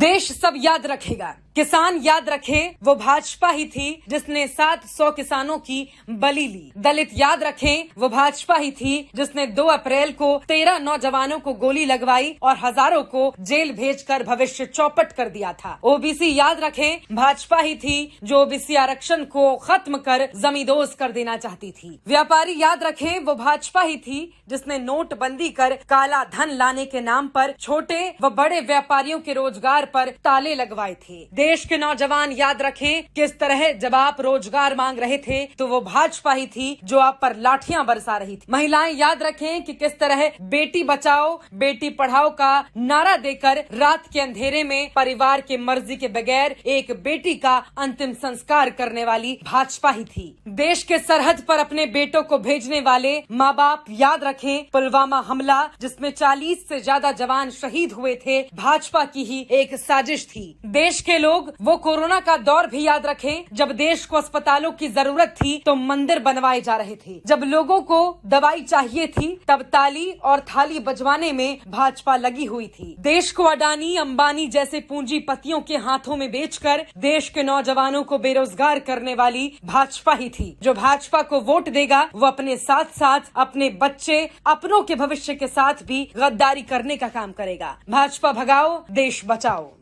देश सब याद रखेगा, किसान याद रखे वो भाजपा ही थी जिसने 700 किसानों की बलि ली। दलित याद रखें वो भाजपा ही थी जिसने 2 अप्रैल को 13 नौजवानों को गोली लगवाई और हजारों को जेल भेजकर भविष्य चौपट कर दिया था। ओबीसी याद रखें भाजपा ही थी जो ओबीसी आरक्षण को खत्म कर जमींदोज कर देना चाहती थी। व्यापारी याद रखें वो भाजपा ही थी जिसने नोटबंदी कर काला धन लाने के नाम पर छोटे व बड़े व्यापारियों के रोजगार पर ताले लगवाए थे। देश के नौजवान याद रखें किस तरह जब आप रोजगार मांग रहे थे तो वो भाजपा ही थी जो आप पर लाठियां बरसा रही थी। महिलाएं याद रखें कि किस तरह बेटी बचाओ बेटी पढ़ाओ का नारा देकर रात के अंधेरे में परिवार के मर्जी के बगैर एक बेटी का अंतिम संस्कार करने वाली भाजपा ही थी। देश के सरहद पर अपने बेटों को भेजने वाले माँ बाप याद रखें पुलवामा हमला जिसमें 40 से ज्यादा जवान शहीद हुए थे, भाजपा की ही एक साजिश थी। देश के लोग वो कोरोना का दौर भी याद रखें जब देश को अस्पतालों की जरूरत थी तो मंदिर बनवाए जा रहे थे। जब लोगों को दवाई चाहिए थी तब ताली और थाली बजवाने में भाजपा लगी हुई थी। देश को अडानी अंबानी जैसे पूंजीपतियों के हाथों में बेचकर देश के नौजवानों को बेरोजगार करने वाली भाजपा ही थी। जो भाजपा को वोट देगा वो अपने साथ साथ अपने बच्चे अपनों के भविष्य के साथ भी गद्दारी करने का काम करेगा। भाजपा भगाओ देश बचाओ।